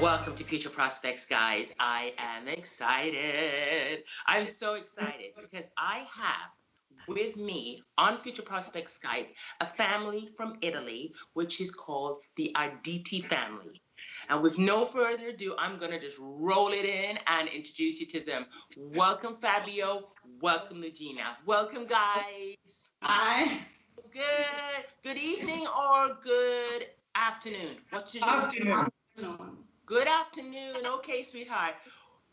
Welcome to Future Prospects, guys. I am excited. I'm so excited because I have with me on Future Prospects Skype a family from Italy, which is called the Arditi family. And with no further ado, I'm going to just roll it in and introduce you to them. Welcome, Fabio. Welcome, Lugina. Welcome, guys. Hi. Good. Good evening or good afternoon? What's your Afternoon. Good afternoon. Okay, sweetheart.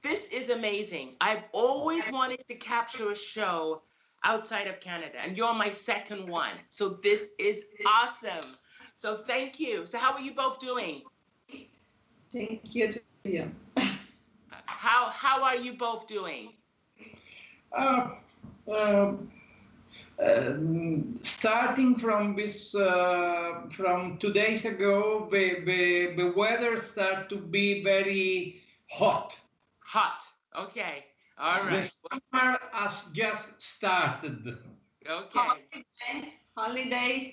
This is amazing. I've always wanted to capture a show outside of Canada, and you're my second one. So this is awesome. So thank you. So how are you both doing? Thank you to you. How are you both doing? Uh, uh, Starting from from 2 days ago, the weather start to be very hot. Hot. Okay. All The right. summer has just started. Okay. Holiday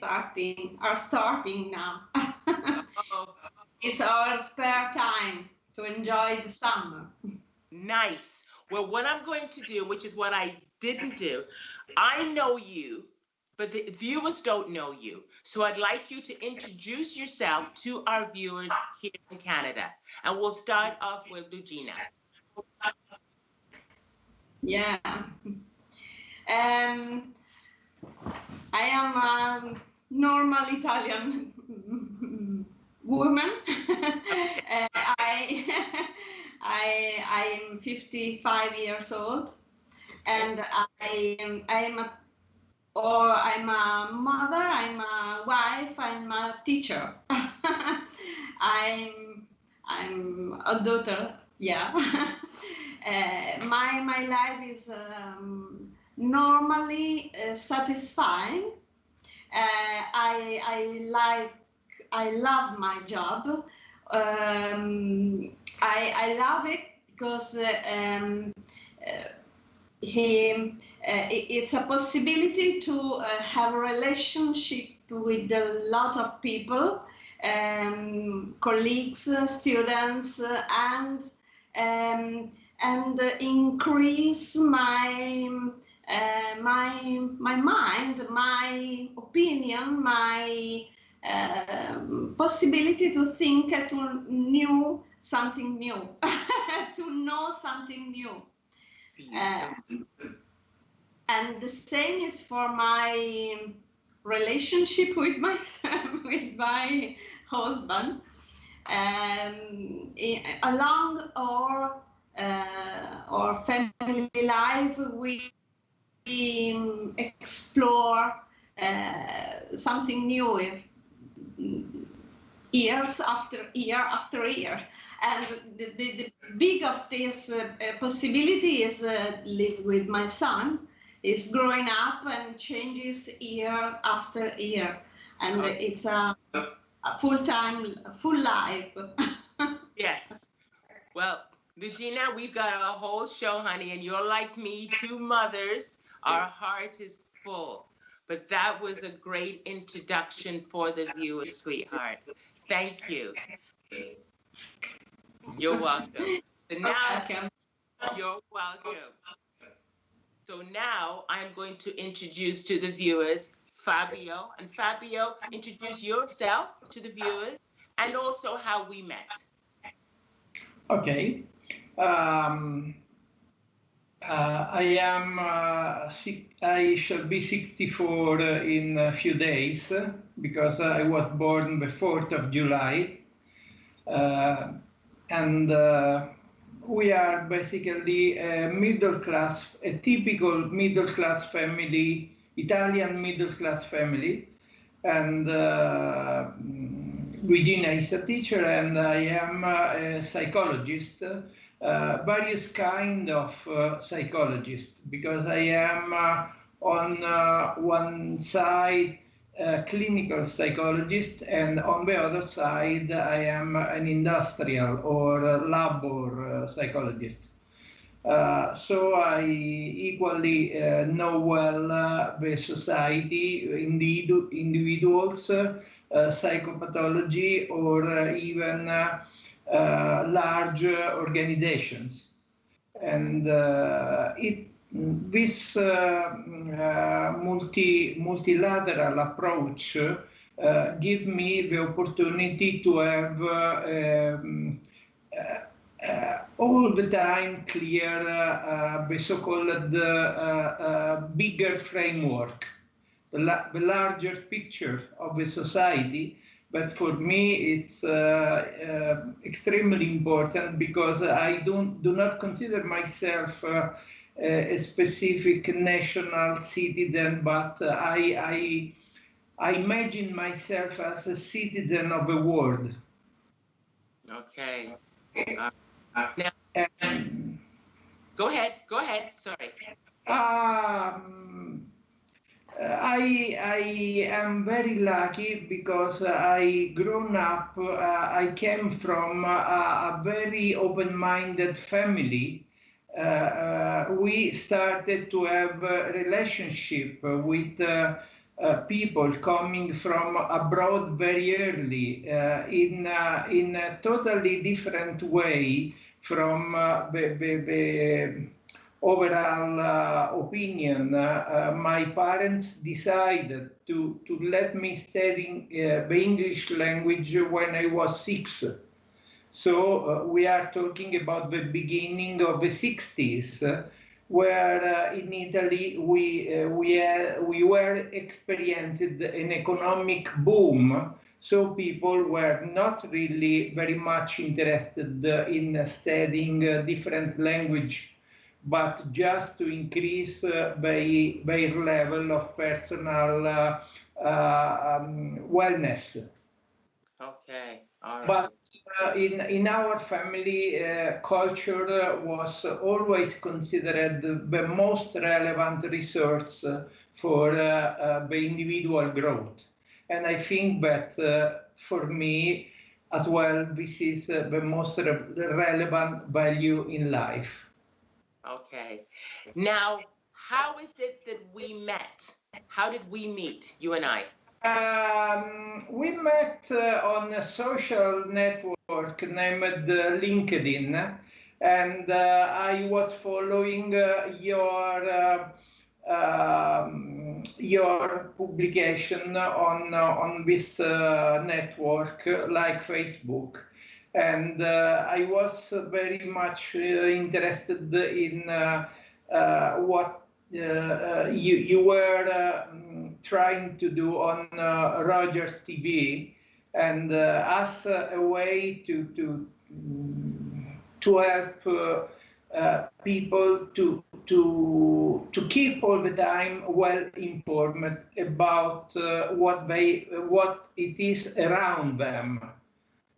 are starting now. Oh, It's our spare time to enjoy the summer. nice. Well, what I'm going to do, which is what I didn't do, I know you, but the viewers don't know you. So I'd like you to introduce yourself to our viewers here in Canada. And we'll start off with Lugina. Yeah. I am a normal Italian woman. I'm 55 years old, and I'm a mother, I'm a wife, I'm a teacher. I'm a daughter. Yeah. My life is normally satisfying. I love my job. I love it because it's a possibility to have a relationship with a lot of people, colleagues, students, and increase my mind, my opinion, my possibility to think to something new, to know something new. And the same is for my relationship with my husband. Along our family life, we explore something new years after year. And the big of this possibility is live with my son. Is growing up and changes year after year, and it's a full life. Yes. Well, Regina, we've got a whole show, honey, and you're like me, two mothers. Our heart is full. But that was a great introduction for the viewers, sweetheart. Thank you. You're welcome. So now, you're welcome. So now I'm going to introduce to the viewers Fabio. And Fabio, introduce yourself to the viewers and also how we met. Okay. I shall be 64 in a few days because I was born the 4th of July. And we are basically a typical middle class family, Italian middle class family. And Luigina is a teacher and I am a psychologist, various kind of psychologist, because I am on one side clinical psychologist, and on the other side I am an industrial or labor psychologist. So I equally know well the society, individuals, psychopathology, or even large organizations. And this multilateral approach give me the opportunity to have all the time clear the so-called bigger framework, the larger picture of the society. But for me, it's extremely important because I do not consider myself a specific national citizen, but I imagine myself as a citizen of the world. Okay. Now, And, go ahead. Sorry. I am very lucky because I grown up, I came from a very open-minded family. We started to have a relationship with people coming from abroad very early in a totally different way from the overall opinion. My parents decided to let me study the English language when I was 6. So we are talking about the beginning of the 60s, where in Italy we were experiencing an economic boom. So people were not really very much interested in studying different language, but just to increase their level of personal wellness. Okay. All right. But in our family, culture was always considered the most relevant resource for the individual growth. And I think that for me as well, this is the most relevant value in life. Okay. Now, how is it that we met? How did we meet, you and I? We met on a social network named LinkedIn, and I was following your publication on this network, like Facebook, and I was very much interested in what you were trying to do on Rogers TV, and as a way to help people to keep all the time well informed about what it is around them,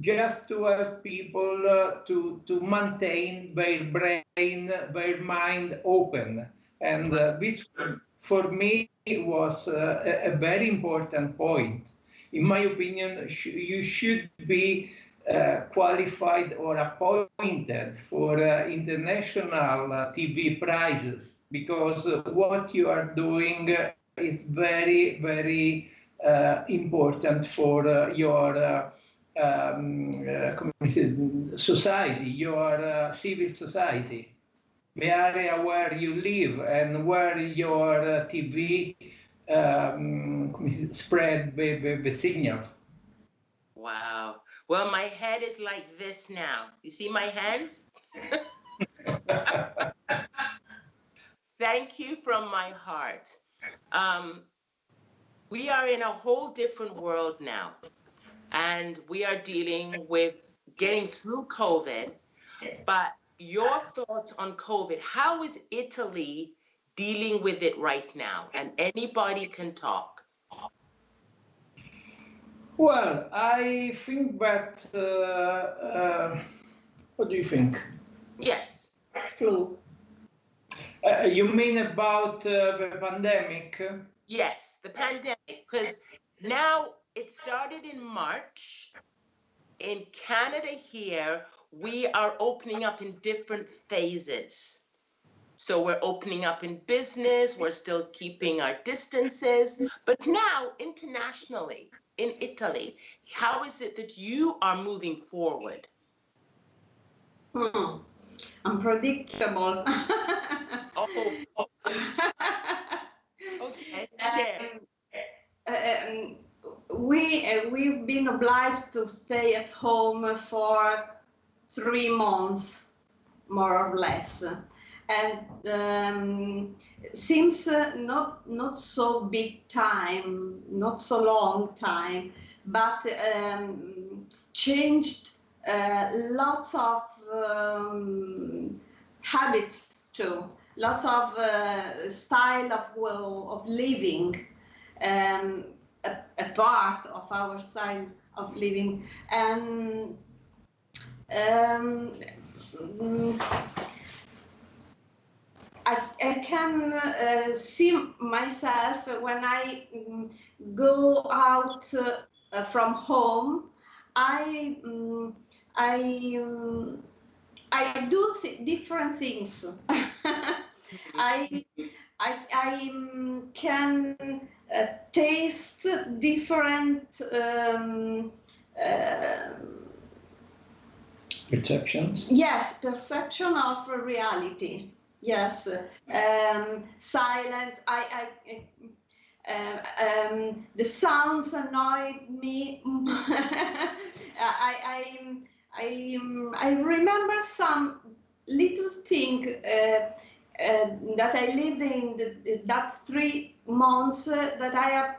just to help people to maintain their brain, their mind open. And this, for me, was a very important point. In my opinion, you should be qualified or appointed for international TV prizes, because what you are doing is very, very important for your society, your civil society, the area where you live and where your TV spread the signal. Wow. Well, my head is like this now. You see my hands? Thank you from my heart. We are in a whole different world now, and we are dealing with getting through COVID. But your thoughts on COVID, how is Italy dealing with it right now? And anybody can talk. Well, I think that, what do you think? Yes. Flu. You mean about the pandemic? Yes, the pandemic, because now it started in March. In Canada here, we are opening up in different phases. So we're opening up in business, we're still keeping our distances, but now internationally, in Italy, how is it that you are moving forward? Unpredictable. Oh, okay, share. Um, we've been obliged to stay at home for 3 months, more or less, and seems not so big time, not so long time, but changed lots of habits too, lots of style of living, um, a part of our style of living, and um, mm, I can see myself when I go out from home. I mm, I I do different things. I I can taste different uh, Perceptions? yes, perception of reality. Yes, silence. The sounds annoyed me. I remember some little thing that I lived in that 3 months that I have.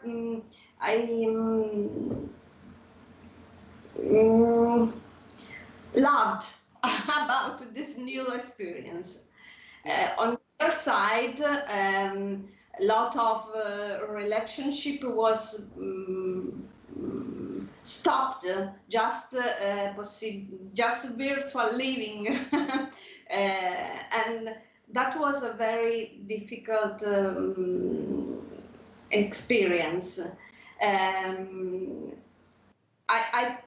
I um, loved about this new experience. On the other side, a lot of relationship was stopped, just virtual living, and that was a very difficult experience. Um, I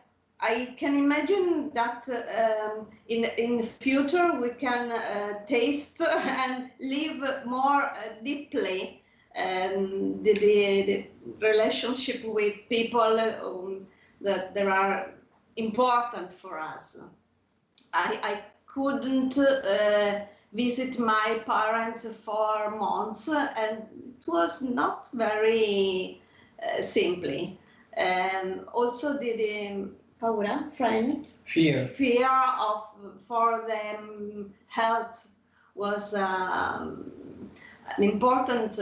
I can imagine that in the future we can taste and live more deeply the relationship with people that there are important for us. I couldn't visit my parents for months, and it was not very simply. Also, the paura, friend, fear of for them health was an important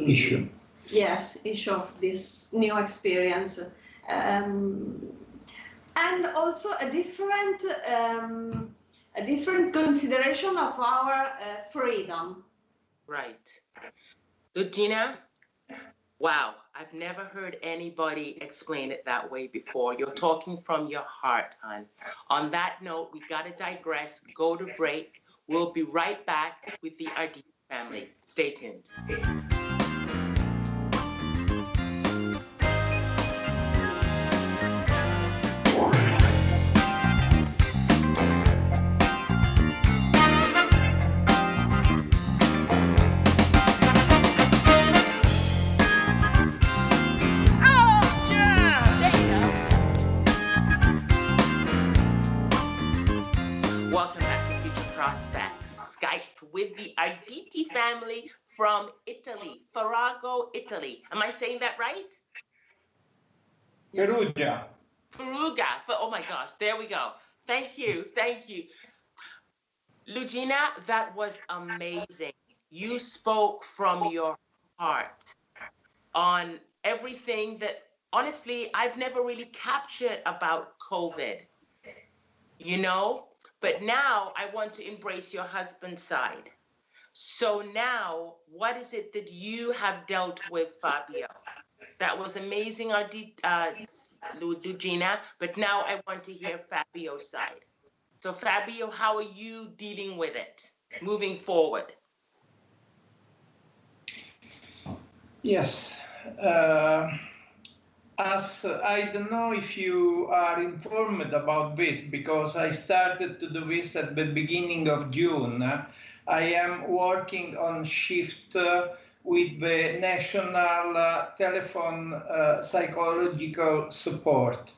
Issue. yes, issue of this new experience. And also a different consideration of our freedom. Right. Lugina, wow, I've never heard anybody explain it that way before. You're talking from your heart, hon. On that note, we got to digress, go to break. We'll be right back with the Arditi family. Stay tuned. Welcome back to Future Prospects. Skype with the Arditi family from Italy, Farrago, Italy. Am I saying that right? Perugia. Perugia. Oh my gosh, there we go. Thank you. Thank you. Lugina, that was amazing. You spoke from your heart on everything that, honestly, I've never really captured about COVID, you know? But now I want to embrace your husband's side. So now, what is it that you have dealt with, Fabio? That was amazing, Lugina, but now I want to hear Fabio's side. So Fabio, how are you dealing with it moving forward? Yes. As I don't know if you are informed about this, because I started to do this at the beginning of June. I am working on shift with the National Telephone Psychological Support.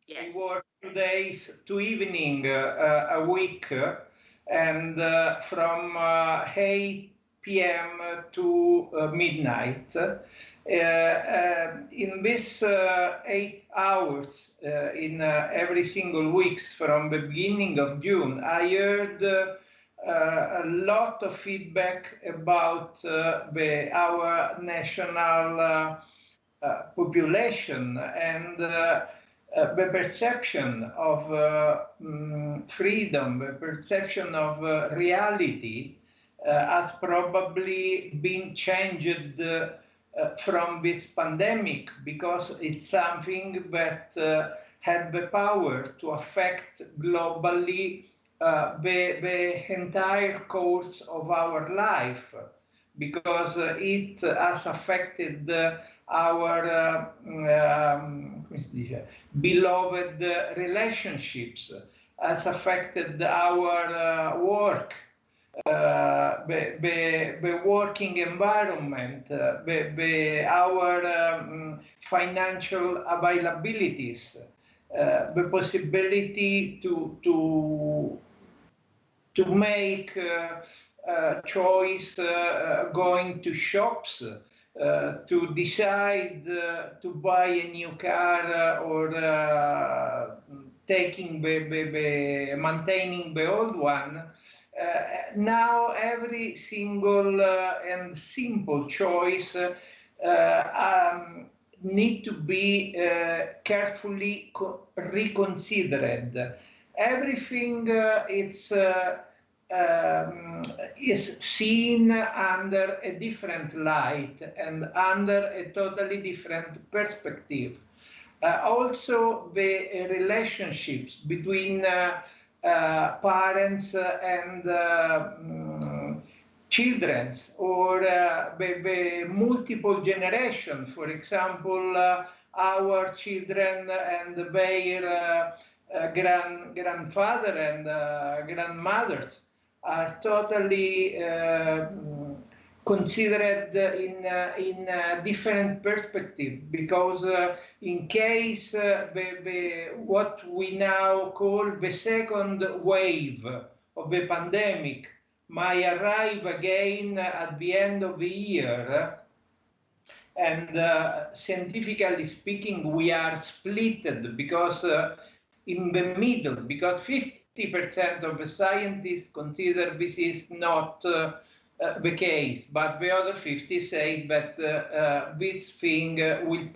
Yes. We work days to evening a week, and from 8 p.m. to midnight. In this 8 hours in every single weeks from the beginning of June, I heard a lot of feedback about our national population and the perception of freedom, the perception of reality has probably been changed from this pandemic, because it's something that had the power to affect globally the entire course of our life, because it has affected our beloved relationships, has affected our work, the working environment, our financial availabilities, the possibility to make choice going to shops, to decide to buy a new car or maintaining the old one. Now every single and simple choice need to be carefully reconsidered. Everything is seen under a different light and under a totally different perspective. Also, the relationships between parents and children, or the multiple generation. For example, our children and their grandfather and grandmothers are totally considered in a different perspective, because in case what we now call the second wave of the pandemic might arrive again at the end of the year, and scientifically speaking, we are splitted, because in the middle, because 50% of the scientists consider this is not the case, but the other 50 say that this thing will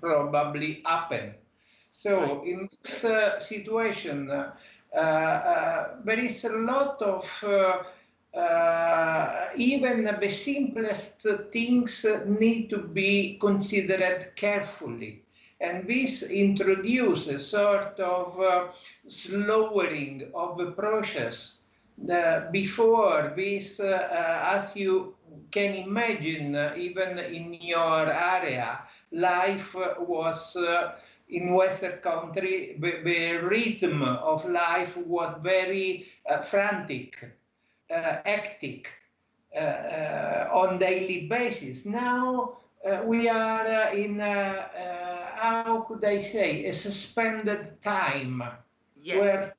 probably happen. So in this situation, there is a lot of even the simplest things need to be considered carefully. And this introduces a sort of slowing of the process. Before this, as you can imagine, even in your area, life was in Western country, the rhythm of life was very frantic, hectic, on daily basis. Now we are in, how could I say, a suspended time. Yes.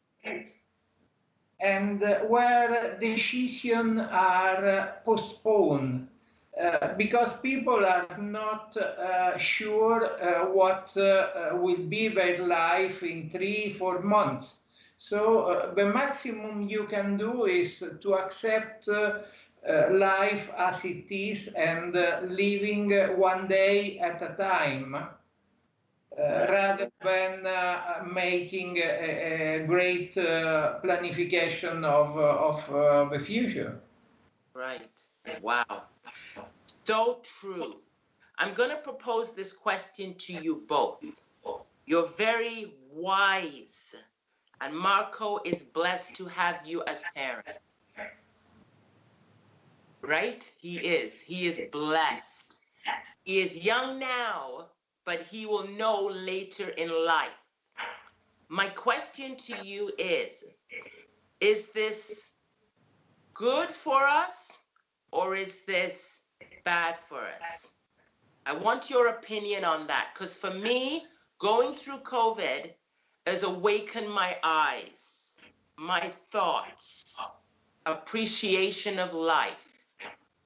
Where decisions are postponed because people are not sure what will be their life in 3-4 months. So the maximum you can do is to accept life as it is and living one day at a time. Rather than making a great planification of the future. Right. Wow. So true. I'm going to propose this question to you both. You're very wise, and Marco is blessed to have you as parents. Right? He is. He is blessed. He is young now, but he will know later in life. My question to you is this good for us, or is this bad for us? I want your opinion on that, because for me, going through COVID has awakened my eyes, my thoughts, appreciation of life?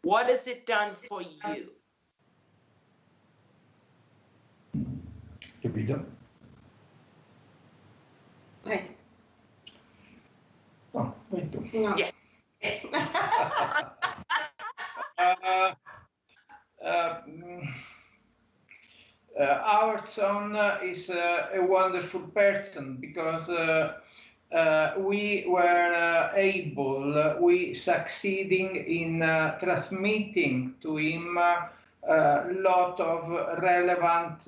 What has it done for you? Capito? No, vai tu. No. Yeah. Uh, our son is a wonderful person because we were we succeeding in transmitting to him a lot of relevant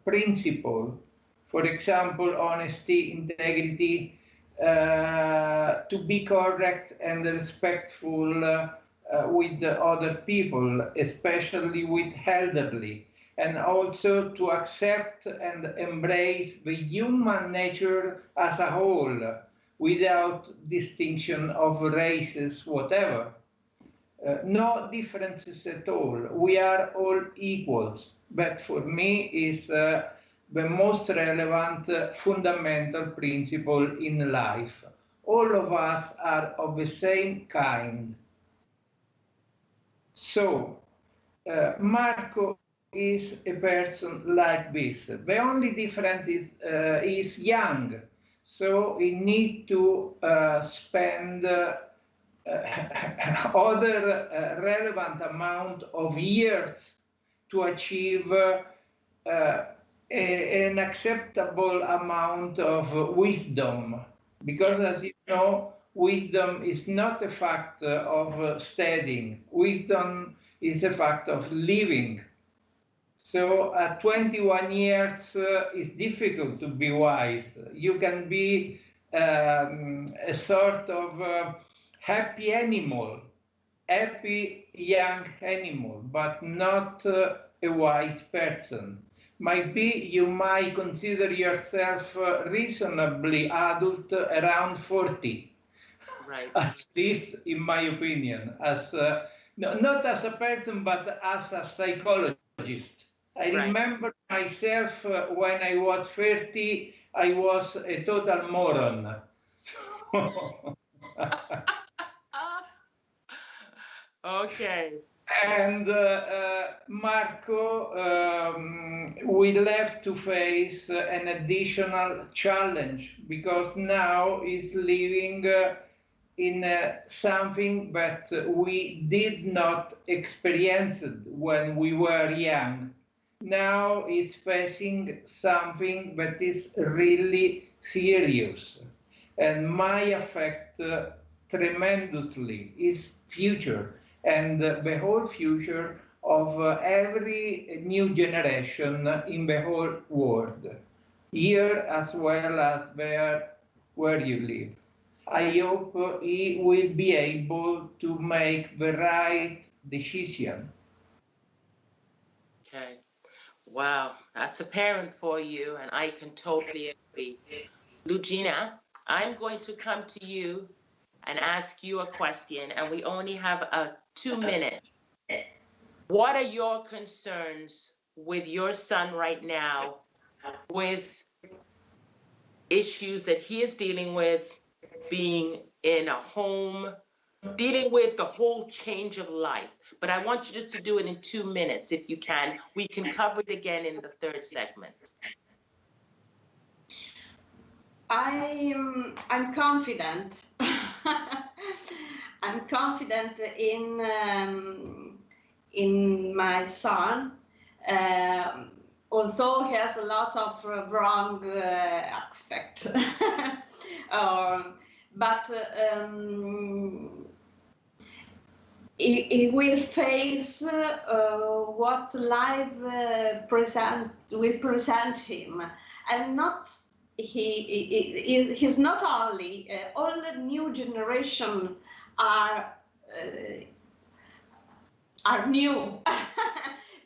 principles. For example, honesty, integrity, to be correct and respectful with the other people, especially with elderly, and also to accept and embrace the human nature as a whole without distinction of races, whatever. No differences at all. We are all equals. But for me, is the most relevant fundamental principle in life. All of us are of the same kind. So, Marco is a person like this. The only difference is young, so he need to spend other relevant amount of years to achieve an acceptable amount of wisdom, because as you know, wisdom is not a fact of studying. Wisdom is a fact of living. So at 21 years, it's difficult to be wise. You can be a sort of happy animal, happy young animal, but not a wise person. Maybe you might consider yourself reasonably adult around 40. Right. At least in my opinion, as not as a person, but as a psychologist. I remember myself when I was 30, I was a total moron. Okay. And Marco will have to face an additional challenge because now he's living in something that we did not experience when we were young. Now he's facing something that is really serious and might affect tremendously his future and the whole future of every new generation in the whole world, here as well as there where you live. I hope he will be able to make the right decision. Okay. Wow, that's a parent for you, and I can totally agree. Lugina, I'm going to come to you and ask you a question, and we only have 2 minutes. What are your concerns with your son right now, with issues that he is dealing with, being in a home, dealing with the whole change of life? But I want you just to do it in 2 minutes if you can. We can cover it again in the third segment. I'm confident. I'm confident in my son, although he has a lot of wrong aspects. But he will face what life will present him, and not he's not only all the new generation are new.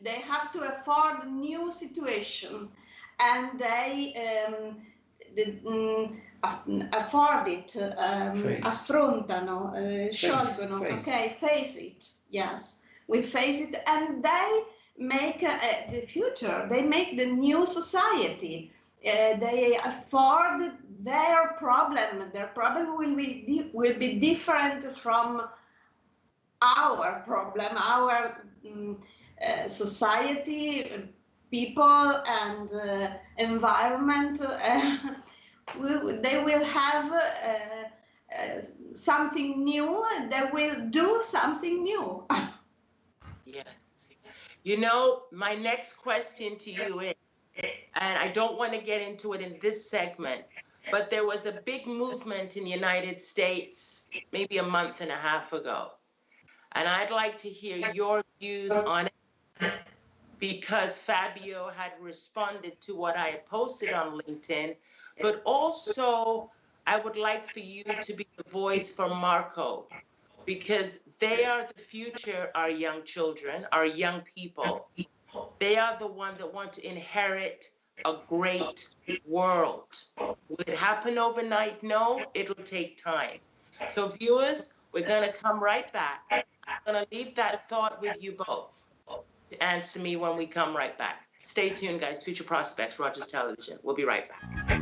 They have to afford new situation, and they afford it, affrontano, sciolgono, okay, face it, yes, will face it, and they make the future, they make the new society. they afford their problem. Their problem will be different from our problem, our society, people, and environment. They will have something new. They will do something new. Yes. You know, my next question to you is, and I don't want to get into it in this segment, but there was a big movement in the United States maybe a month and a half ago. And I'd like to hear your views on it because Fabio had responded to what I had posted on LinkedIn, but also I would like for you to be the voice for Marco because they are the future, our young children, our young people. They are the one that want to inherit a great world. Will it happen overnight? No, it'll take time. So viewers, we're going to come right back. I'm going to leave that thought with you both to answer me when we come right back. Stay tuned, guys. Future Prospects, Rogers Television. We'll be right back.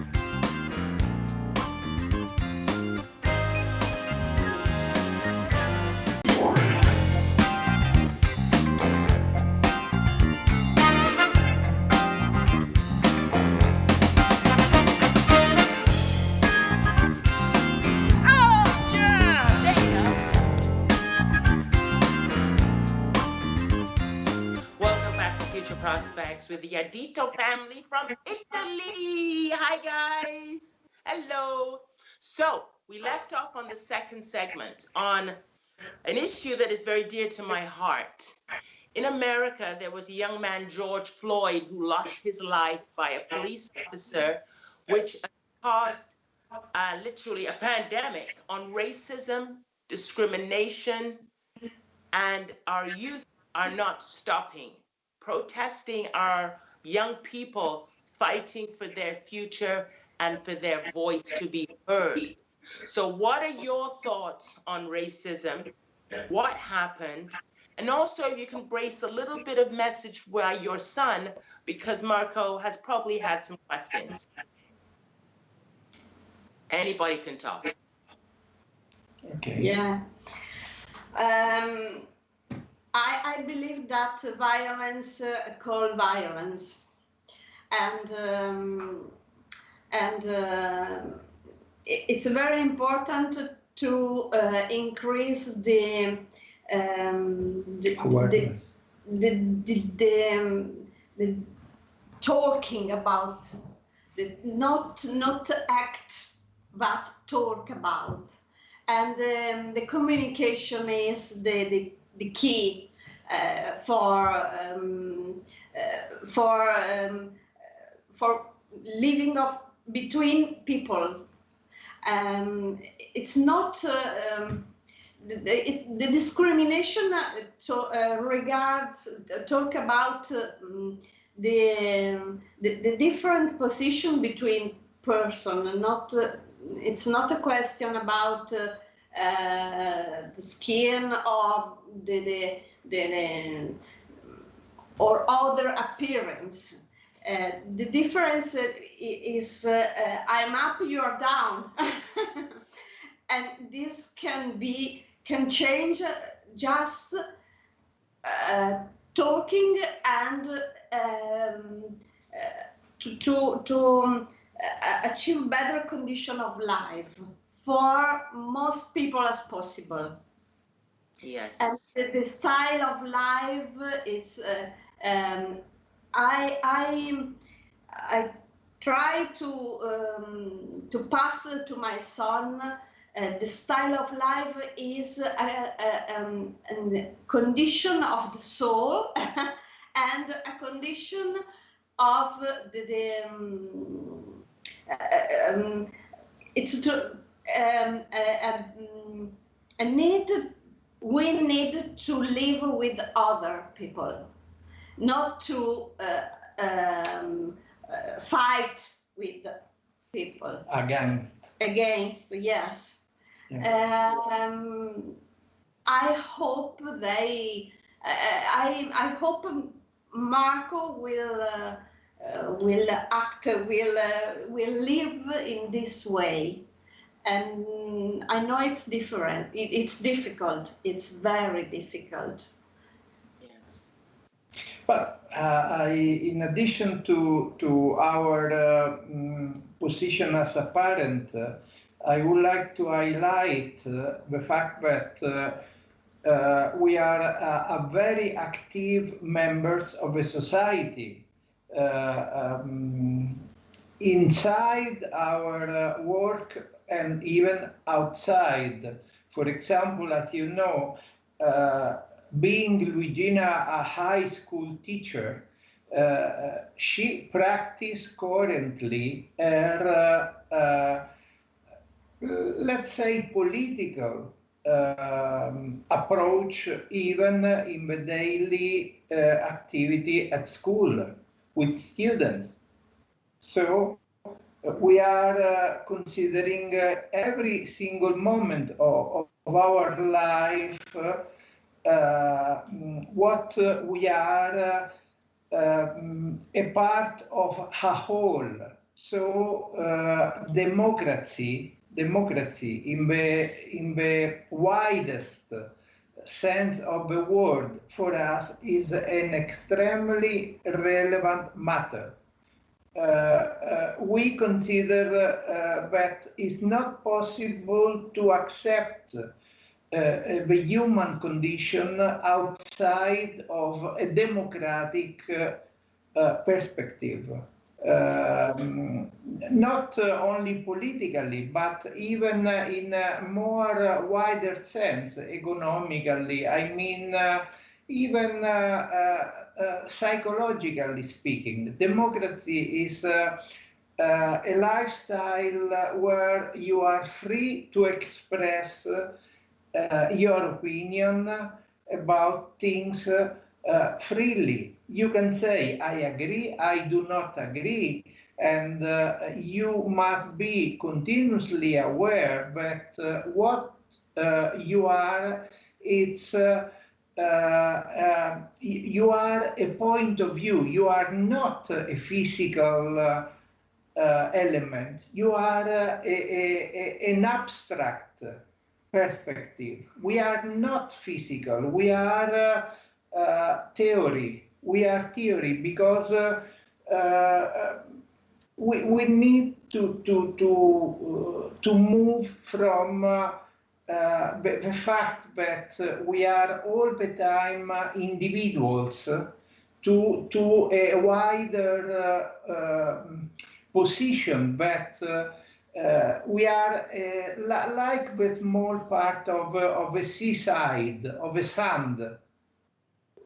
Prospects with the Arditi family from Italy. Hi, guys. Hello. So we left off on the second segment on an issue that is very dear to my heart. In America, there was a young man, George Floyd, who lost his life by a police officer, which caused literally a pandemic on racism, discrimination, and our youth are not stopping. Protesting our young people fighting for their future and for their voice to be heard. So what are your thoughts on racism? What happened? And also you can brace a little bit of message by your son because Marco has probably had some questions. Anybody can talk. Okay. Yeah. I believe that violence call violence, and it's very important to increase the awareness, the talking about, not act, but talk about, and the communication is the key for living between people. It's not the discrimination regards talk about the different position between person. Not it's not a question about the skin or the or other appearance. The difference is I'm up, you're down, and this can change just talking and to achieve better condition of life for most people as possible. Yes. And the style of life is I try to pass to my son the style of life is a condition of the soul and a condition of it's to a need. We need to live with other people, not to fight with people. Against, yes. Yeah. I hope I hope Marco will will act, will live in this way. And I know it's different. It's difficult. It's very difficult. Yes. But in addition to our position as a parent, I would like to highlight the fact that we are a very active members of a society inside our work and even outside. For example, as you know, being Luigina a high school teacher, she practices currently her, let's say, political approach even in the daily activity at school with students. So we are considering every single moment of our life what we are a part of a whole. So democracy in the widest sense of the word for us is an extremely relevant matter. We consider that it's not possible to accept the human condition outside of a democratic perspective. Not only politically, but even in a more wider sense, economically. I mean, even psychologically speaking, democracy is a lifestyle where you are free to express your opinion about things freely. You can say, I agree, I do not agree, and you must be continuously aware that what you are, it's you are a point of view. You are not a physical element. You are an abstract perspective. We are not physical. We are theory. We are theory because we need to move from the fact that we are all the time individuals to a wider position that we are like the small part of a seaside, of a sand.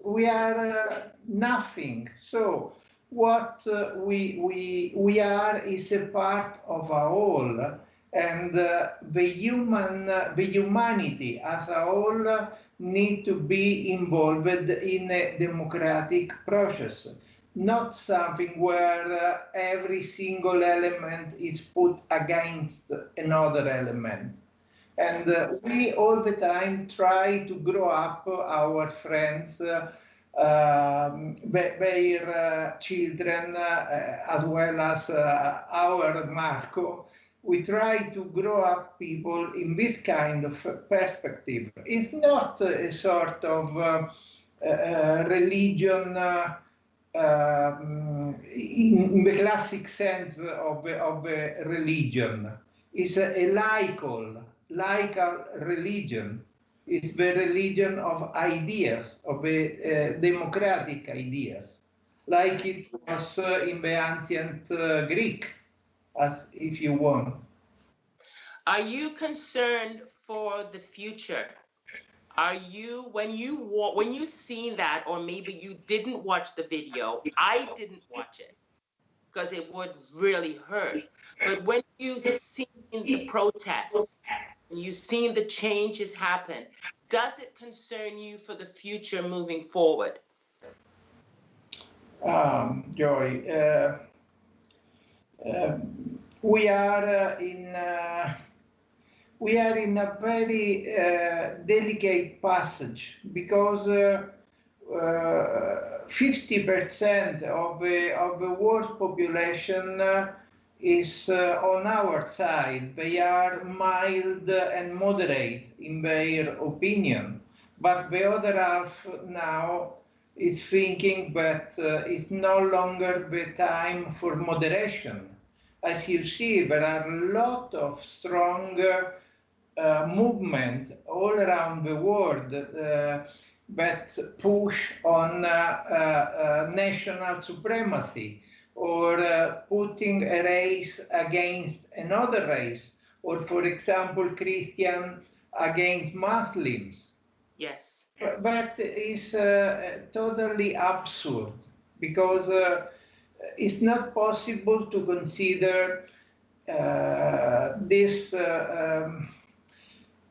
We are nothing. So what we are is a part of a whole, and the humanity as a whole need to be involved in a democratic process, not something where every single element is put against another element. And we all the time try to grow up our friends, their children, as well as our Marco. We try to grow up people in this kind of perspective. It's not a sort of religion in the classic sense of a religion. It's a laical religion. It's the religion of ideas, of democratic ideas, like it was in the ancient Greek, as if you want. Are you concerned for the future? Are you, when you seen that, or maybe you didn't watch the video? I didn't watch it because it would really hurt. But when you seen the protests, and you seen the changes happen, does it concern you for the future moving forward? Joy, we are in a very delicate passage because 50% of the world population is on our side. They are mild and moderate in their opinion, but the other half now is thinking that it's no longer the time for moderation. As you see, there are a lot of strong movement all around the world that push on national supremacy, or putting a race against another race, or for example, Christians against Muslims. Yes. That is totally absurd, because it's not possible to consider this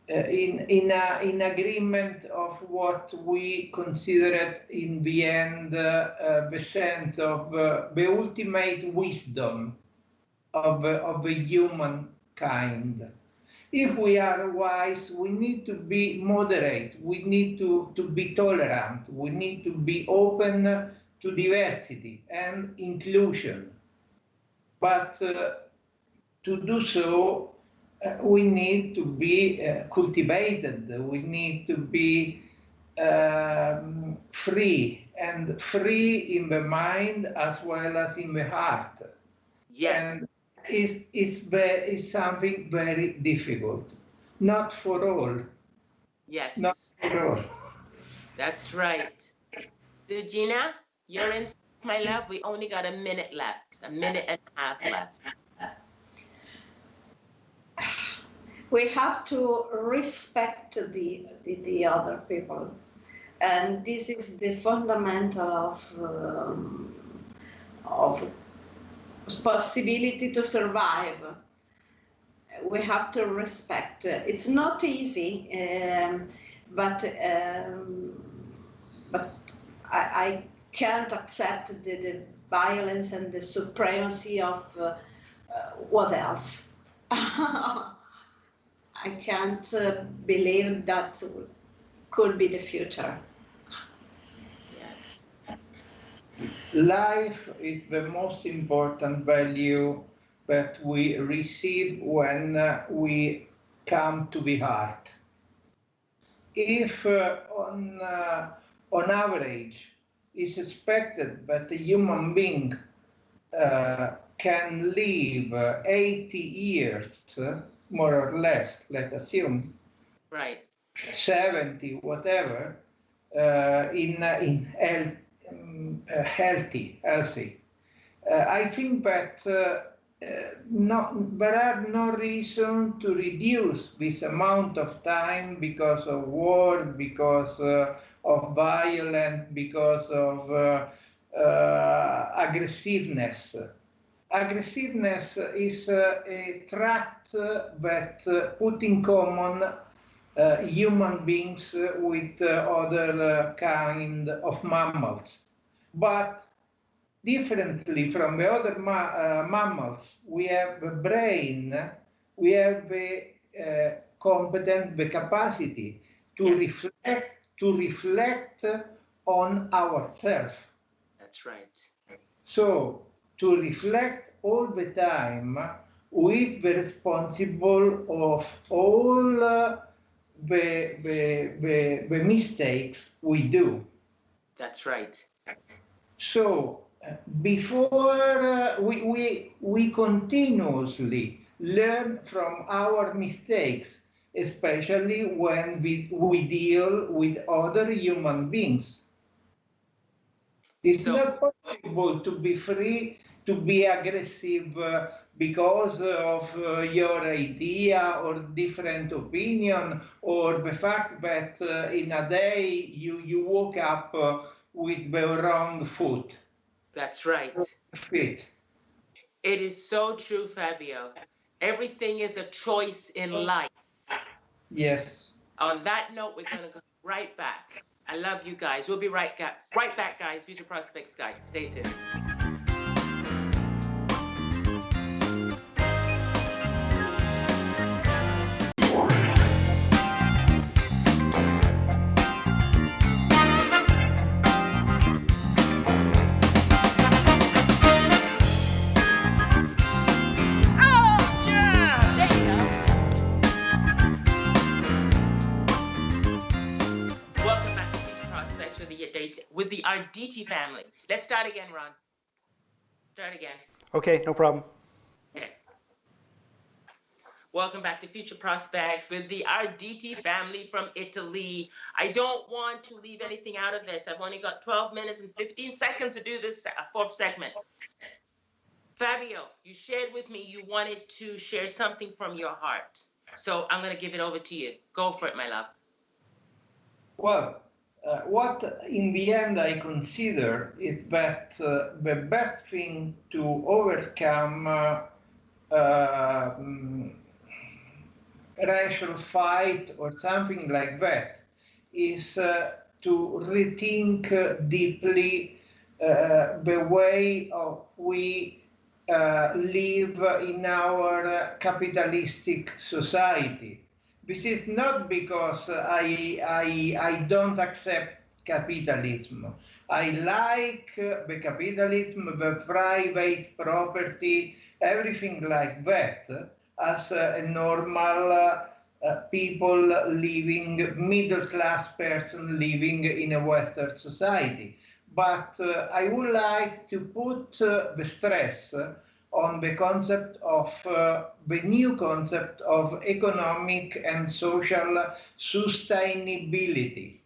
in agreement of what we considered in the end the sense of the ultimate wisdom of the human kind. If we are wise, we need to be moderate, we need to be tolerant, we need to be open to diversity and inclusion. But to do so, we need to be cultivated, we need to be free, and free in the mind as well as in the heart. Yes. And it's something very difficult. Not for all. Yes. Not for all. That's right. Gina, you're in, my love. We only got a minute left, a minute and a half left. We have to respect the other people, and this is the fundamental of possibility to survive. We have to respect. It's not easy, but I can't accept the violence and the supremacy of what else. I can't believe that could be the future. Yes. Life is the most important value that we receive when we come to the heart. If on average it's expected that a human being can live 80 years, more or less, let's assume, Right. 70, whatever, in healthy. I think that there are no reason to reduce this amount of time because of war, because of violence, because of aggressiveness. Aggressiveness is a trait that put in common human beings with other kind of mammals. But differently from the other mammals, we have a brain, we have the competence, the capacity to reflect on ourselves. That's right. So to reflect all the time with the responsible of all the mistakes we do. That's right. So before we continuously learn from our mistakes, especially when we deal with other human beings. It's not possible to be free, to be aggressive because of your idea or different opinion, or the fact that in a day you woke up with the wrong foot. That's right. Fit. It is so true, Fabio. Everything is a choice in life. Yes. On that note, we're going to go right back. I love you guys. We'll be right back, guys. Future Prospects Guide. Stay tuned. Arditi Family. Let's start again, Ron. Start again. Okay, no problem. Okay. Welcome back to Future Prospects with the Arditi family from Italy. I don't want to leave anything out of this. I've only got 12 minutes and 15 seconds to do this fourth segment. Fabio, you shared with me you wanted to share something from your heart. So I'm going to give it over to you. Go for it, my love. Well, what in the end I consider is that the best thing to overcome racial fight or something like that is to rethink deeply the way of we live in our capitalistic society. This is not because I don't accept capitalism. I like the capitalism, the private property, everything like that, as a normal people living, middle class person living in a Western society. But I would like to put the stress on the concept of the new concept of economic and social sustainability.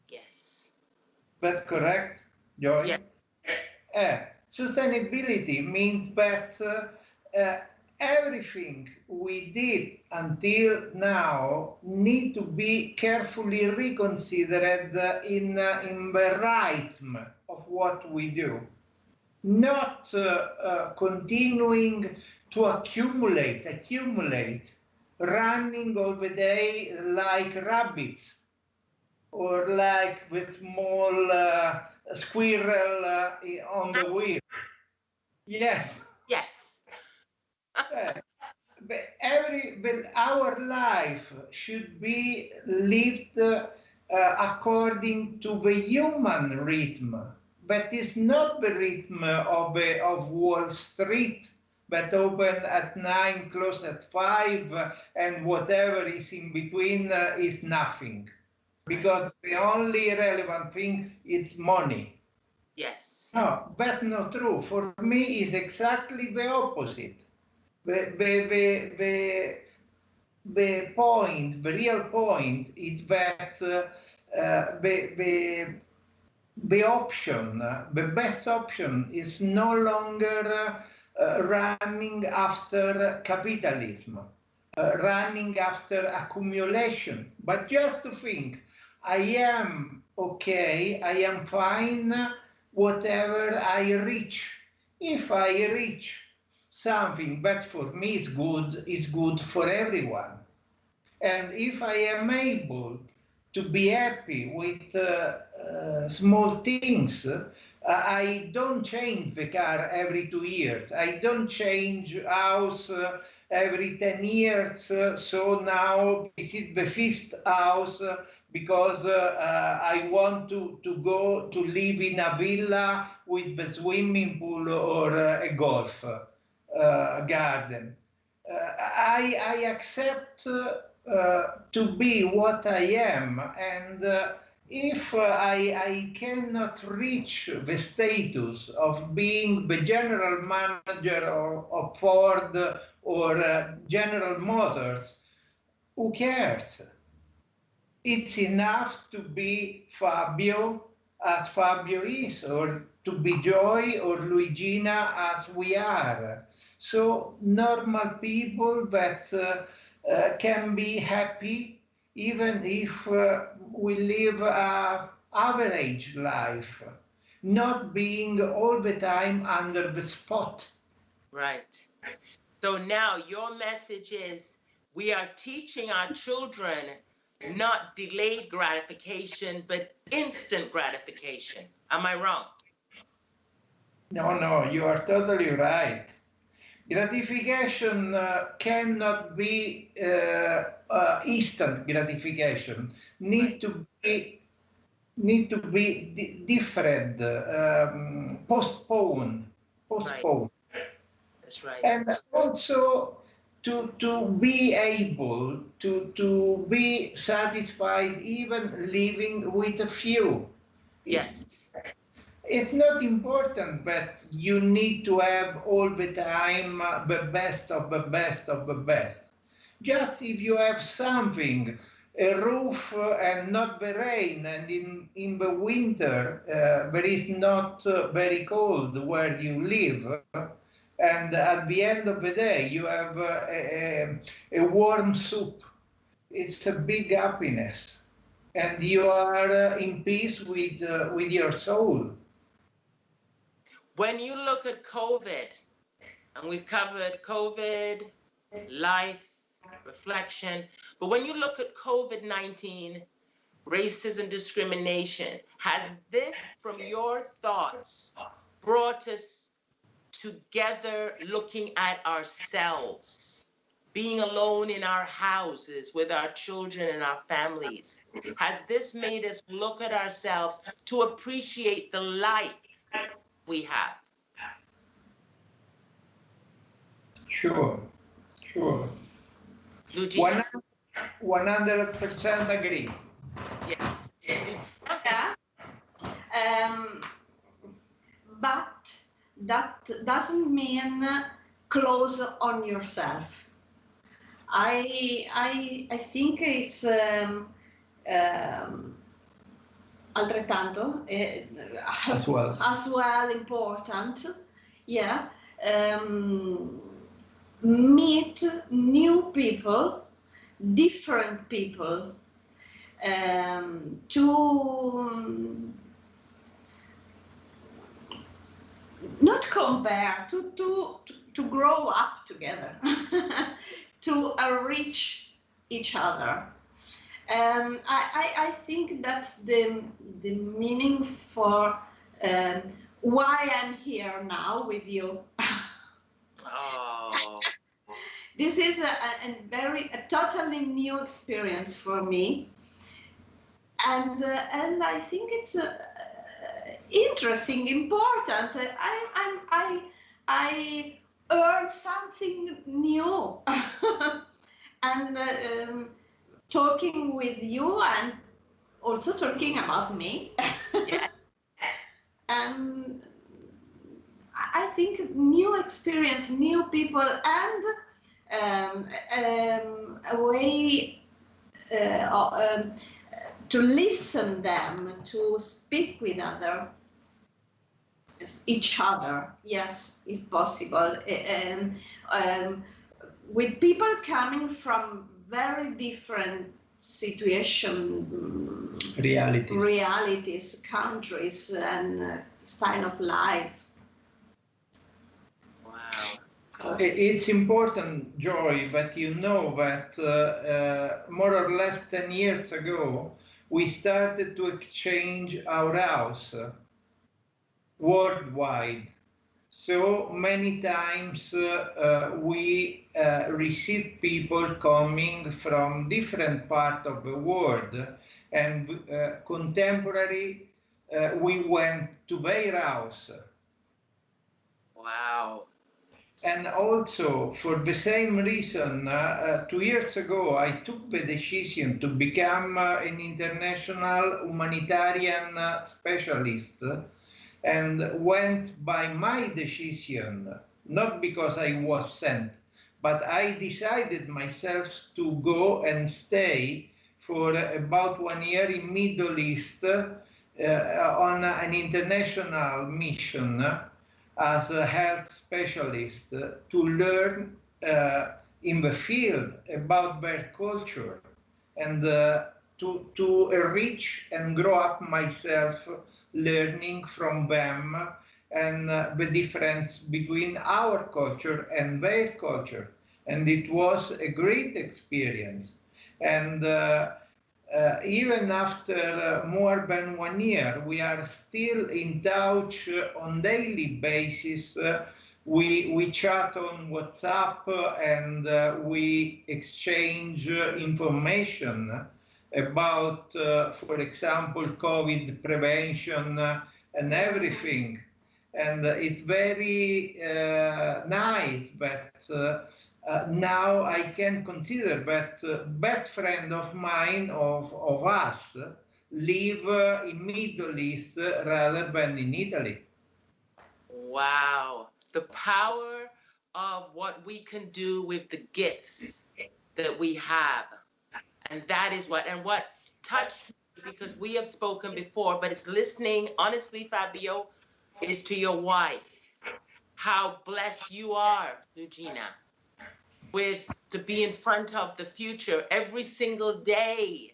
Yes. That's correct, Joy? Yeah. Sustainability means that everything we did until now need to be carefully reconsidered in the rhythm of what we do. Not continuing to accumulate, running all the day like rabbits or like the small squirrel on the wheel. Yes. Yes. Our life should be lived according to the human rhythm, but it's not the rhythm of Wall Street, that open at 9, close at 5, and whatever is in between is nothing. Because the only relevant thing is money. Yes. No, that's not true. For me, it's exactly the opposite. The point, the real point is that the option, the best option is no longer running after capitalism, running after accumulation, but just to think, I am okay, I am fine, whatever I reach. If I reach something that for me is good for everyone. And if I am able to be happy with small things, I don't change the car every 2 years. I don't change house every 10 years. So now this is the 5th house because I want to go to live in a villa with the swimming pool or a golf garden. I accept to be what I am, and if I cannot reach the status of being the general manager of Ford or General Motors, who cares? It's enough to be Fabio as Fabio is, or to be Joy or Luigina as we are. So normal people that can be happy even if we live an average life, not being all the time under the spot. Right. So now your message is we are teaching our children not delayed gratification, but instant gratification. Am I wrong? No, you are totally right. Gratification cannot be instant gratification. Need to be different, postpone. Right. That's right. And also to be able to be satisfied even living with a few. Yes. It's not important, but you need to have all the time the best of the best of the best. Just if you have something, a roof and not the rain, and in the winter there is not very cold where you live, and at the end of the day you have a warm soup. It's a big happiness, and you are in peace with your soul. When you look at COVID, and we've covered COVID, life, reflection, but when you look at COVID-19, racism, discrimination, has this, from your thoughts, brought us together looking at ourselves, being alone in our houses with our children and our families? Has this made us look at ourselves to appreciate the life we have? Sure, sure. Luigi? 100% agree. Yeah. Yeah. But that doesn't mean close on yourself. I think it's altrettanto As well important. Yeah. Meet new people, different people, to not compare, to grow up together, to reach each other. I think that's the meaning for why I'm here now with you. Oh. This is a totally new experience for me, and I think it's interesting, important. I earned something new, and talking with you, and also talking about me. Yeah. And I think new experience, new people, and a way to listen them, to speak with each other, yes, if possible, with people coming from very different realities, countries, and style of life. Wow. It's important, Joy, but you know that more or less 10 years ago, we started to exchange our house worldwide. So many times we receive people coming from different parts of the world, and contemporary, we went to their house. Wow. And also, for the same reason, 2 years ago, I took the decision to become an international humanitarian specialist, and went by my decision, not because I was sent, but I decided myself to go and stay for about 1 year in Middle East on an international mission as a health specialist to learn in the field about their culture, and to enrich and grow up myself learning from them, and the difference between our culture and their culture. And it was a great experience. And even after more than 1 year, we are still in touch on daily basis. We chat on WhatsApp, and we exchange information about, for example, COVID prevention and everything. And it's very nice that now I can consider that best friend of mine, of us, live in Middle East rather than in Italy. Wow. The power of what we can do with the gifts that we have. And that is what touched me, because we have spoken before, but it's listening, honestly, Fabio, is to your wife. How blessed you are, Lugina, to be in front of the future every single day.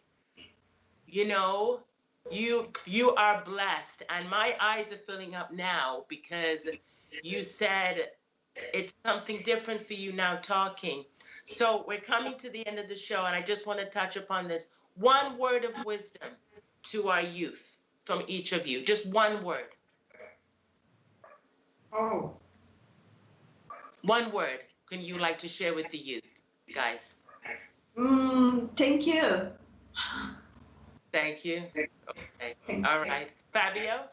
You know, you are blessed, and my eyes are filling up now because you said it's something different for you now talking. So we're coming to the end of the show, and I just want to touch upon this. One word of wisdom to our youth from each of you. Just one word. Oh. One word can you like to share with the youth, guys? Thank you. Thank you. Okay. All right. Fabio?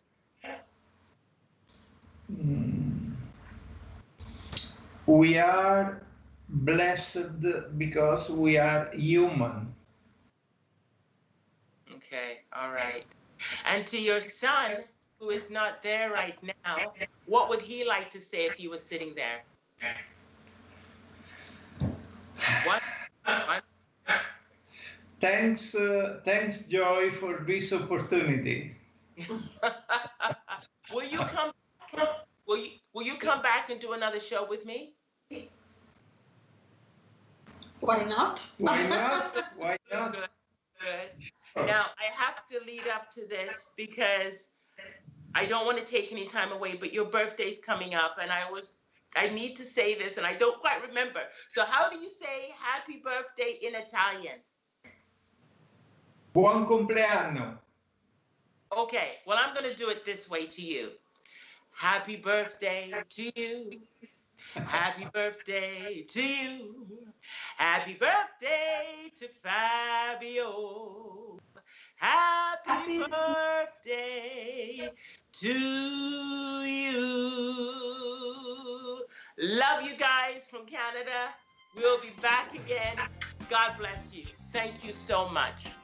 We are blessed because we are human. Okay. All right. And to your son, who is not there right now, what would he like to say if he was sitting there? One. Thanks, Joy, for this opportunity. Will you come? Will you come back and do another show with me? Why not? Why not? Why not? Good. Good. Now I have to lead up to this because I don't want to take any time away, but your birthday's coming up, and I need to say this, and I don't quite remember. So how do you say happy birthday in Italian? Buon compleanno. Okay, well, I'm going to do it this way to you. Happy birthday to you. Happy birthday to you. Happy birthday to Fabio. Happy birthday to you. Love you guys from Canada. We'll be back again. God bless you. Thank you so much.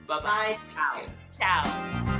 Bye-bye. Bye. Ciao. Ciao.